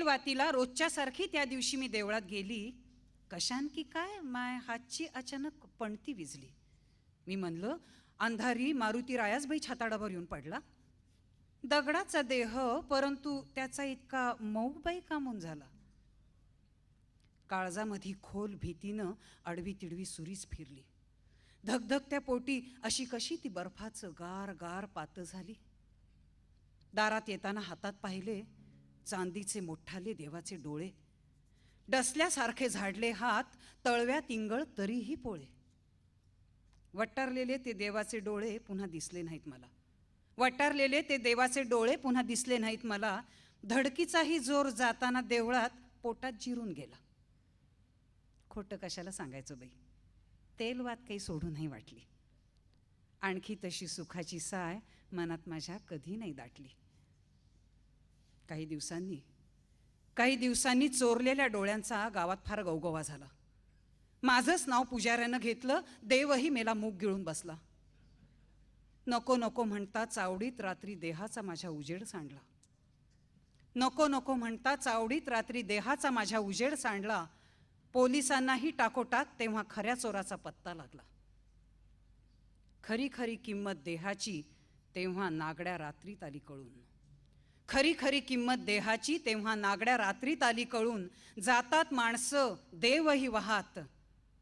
वातीला रोजच्या सारखी त्या दिवशी मी देवळात गेली. कशान की काय माय हातची अचानक पणती विजली. मी म्हणलं अंधारी मारुती रायासबाई छाताडावर येऊन पडला. दगडाचा देह, परंतु त्याचा इतका मऊबाई कामून झाला. काळजामधी खोल भीतीनं अडवी तिडवी सुरीच फिरली. धगधगत्या पोटी अशी कशी ती बर्फाचं गार गार पात झाली. दारात येताना हातात पाहिले चांदीचे मोठाले देवाचे डोळे. डसल्यासारखे झाडले हात, तळव्यात इंगळ तरीही पोळे. वट्टारलेले ते देवाचे डोळे पुन्हा दिसले नाहीत मला. वट्टारलेले ते देवाचे डोळे पुन्हा दिसले नाहीत मला. धडकीचाही जोर जाताना देवळात पोटात जिरून गेला. खोटं कशाला सांगायचं बाई, तेलवात काही सोडू नाही वाटली. आणखी तशी सुखाची साय मनात माझ्या कधी नाही दाटली. काही दिवसांनी चोरलेल्या डोळ्यांचा गावात फार गवगवा झाला. माझंच नाव पुजाऱ्यानं घेतलं. देवही मेला मूग गिळून बसला. नको नको म्हणता चावडीत रात्री देहाचा माझ्या उजेड सांडला. नको नको म्हणता चावडीत रात्री देहाचा माझ्या उजेड सांडला. पोलिसांनाही टाकोटाक तेव्हा खऱ्या चोराचा पत्ता लागला. खरी खरी किंमत देहाची तेव्हा नागड्या रात्रीत आली कळून. खरी खरी किंमत देहाची तेव्हा नागड्या रात्रीत आली कळून. जातात माणसं देवही वाहात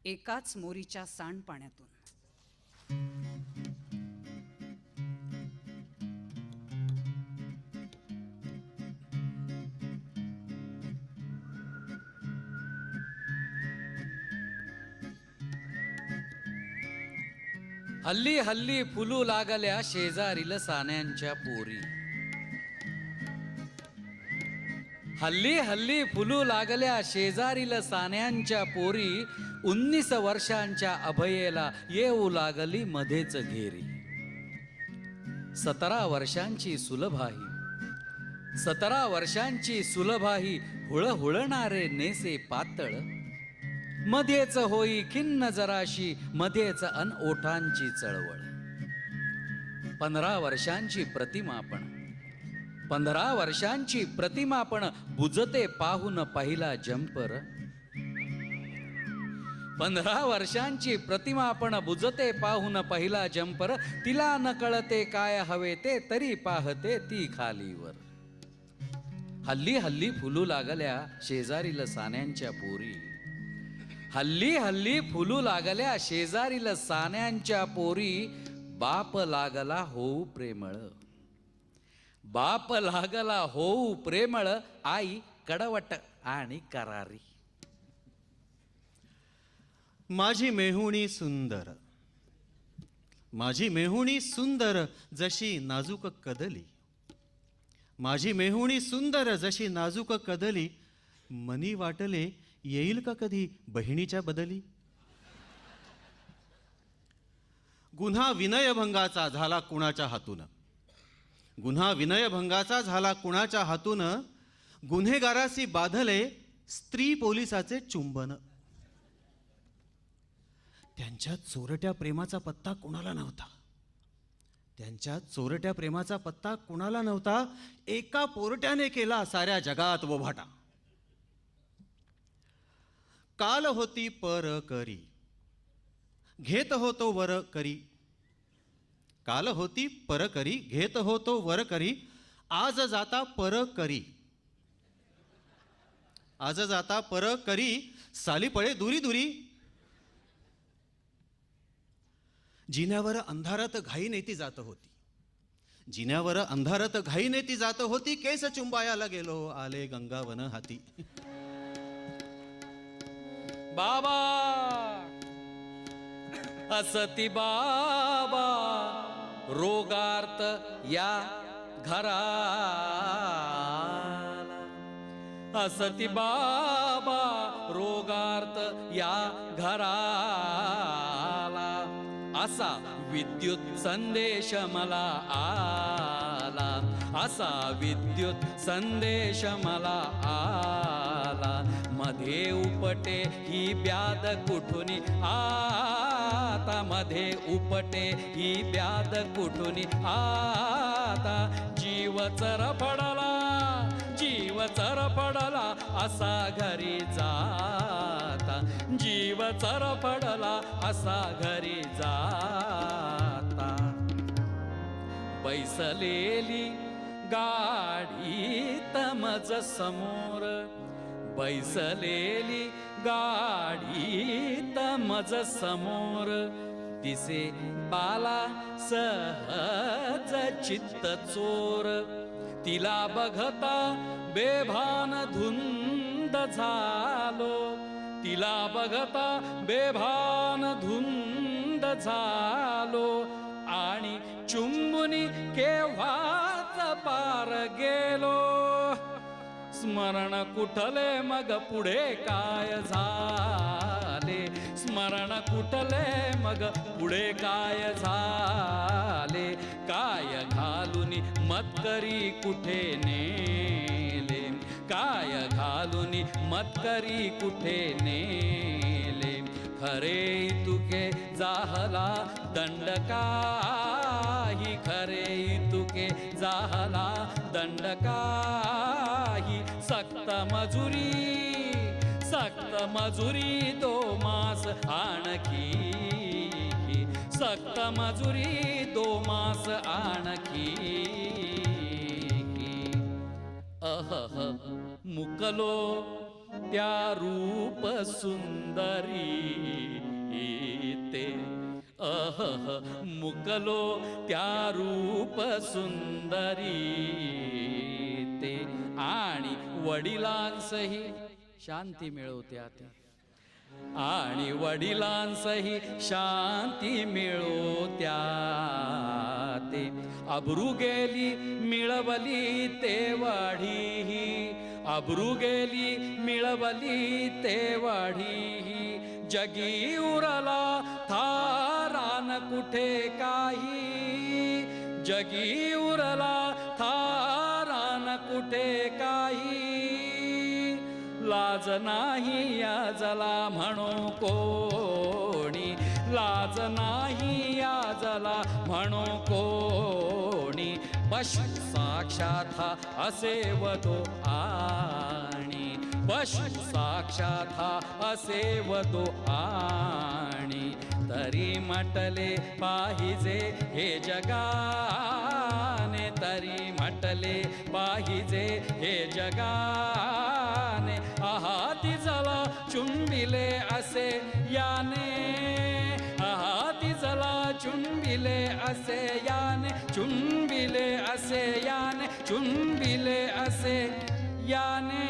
एकाच मोरीच्या सांडपाण्यातून. हल्ली हल्ली फुलू लागल्या शेजारील सान्यांच्या पोरी. हल्ली हल्ली फुलू लागल्या शेजारील सान्यांच्या पोरी. 19 वर्षांच्या अभयेला येऊ लागली मध्येच घेरी. 17 वर्षांची सुलभाही, 17 वर्षांची सुलभाही हुळहुळणारे नेसे पातळ. मध्येच होई खिन्न जराशी, मध्येच अन ओठांची चळवळ. 15 वर्षांची प्रतिमापण, 15 वर्षांची प्रतिमापण बुजते पाहून पहिला जंपर. 15 वर्षांची प्रतिमापण बुजते पाहून पहिला जंपर. तिला न कळते काय हवे ते, तरी पाहते ती खालीवर. हल्ली हल्ली फुलू लागल्या शेजारील सान्यांच्या पोरी. हल्ली हल्ली फुलू लागल्या शेजारील सान्यांच्या पोरी. बाप लागला होऊ प्रेमळ, बाप लागला होऊ प्रेमळ. आई कडवट आणि करारी. माझी मेहुणी सुंदर, माझी मेहुणी सुंदर जशी नाजूक कदली. माझी मेहुणी सुंदर जशी नाजूक कदली. मनी वाटले येईल का कधी बहिणीच्या बदली. गुन्हा विनयभंगाचा झाला कुणाच्या हातून, गुन्हा विनयभंगाचा झाला कुणाच्या हातून. गुन्हेगारासी बाधले स्त्री पोलिसाचे चुंबन. त्यांच्या चोरट्या प्रेमाचा पत्ता कुणाला नव्हता, त्यांच्या चोरट्या प्रेमाचा पत्ता कुणाला नव्हता. एका पोरट्याने केला साऱ्या जगात बोभाटा. काल होती पर करी, घेत होतो वर करी. काल होती पर करी, घेत होतो वर करी. आज जाता पर करी, आज जाता पर करी. साली पळे दुरी दुरी. जिन्यावर अंधारात घाई नेती जात होती, जिन्यावर अंधारात घाई नेती जात होती. केस चुंबायाला गेलो आले गंगावन हाती. बाबा असती बाबा रोगार्थ या घराला. असती बाबा रोगार्थ या घराला. असा विद्युत संदेश मला आला, असा विद्युत संदेश मला आला. मध्ये उपटे ही ब्याद कुठुनी आता, मध्ये उपटे ही ब्याद कुठुनी आता. जीव चरफडला, जीव चरफडला असा घरी जाता, जीव चरफडला असा घरी जाता. बैसलेली गाडी तमज समोर, बैसलेली गाडी तमज समोर, दिसे बाला सहज चित्त चोर. तिला बघता बेभान धुंद झालो, तिला बघता बेभान धुंद झालो. आणि चुंबुनी केव्हाच पार गेलो. स्मरण कुठले मग पुढे काय झाले, स्मरण कुठले मग पुढे काय झाले. काय घालून मत्करी कुठे नेले, काय घालून मत्करी कुठे नेले. खरे तुके जाहला दंड काही, खरे तुके जाहला दंड काही. सक्त मजुरी दो मास आणखी, सक्त मजुरी दो मास आणखी. अहह मुकलो त्या रूप सुंदरी ते, अहह मुकलो त्या रूप सुंदरी ते. आणि वडिलांसही शांती मिळवत्या ते, आणि वडिलांसही शांती मिळवत्या ते. अब्रू गेली मिळवली तेवढी, अब्रू गेली मिळवली तेवढी. जगी उरला थारान कुठे काही, जगी उरला थारान कुठे काही. लाज नाही याजला म्हणो कोणी, लाज नाही याजला म्हणो कोणी. पशु साक्षात हा असे वदो आणि, पशु साक्षात हा असे वदो आणि. तरी म्हटले पाहिजे हे जगाने, तरी म्हटले पाहिजे हे जगाने. आहाती जला चुंबिले असे याने, आहाती जला चुंबिले असे याने, चुंबिले असे याने, चुंबिले असे याने.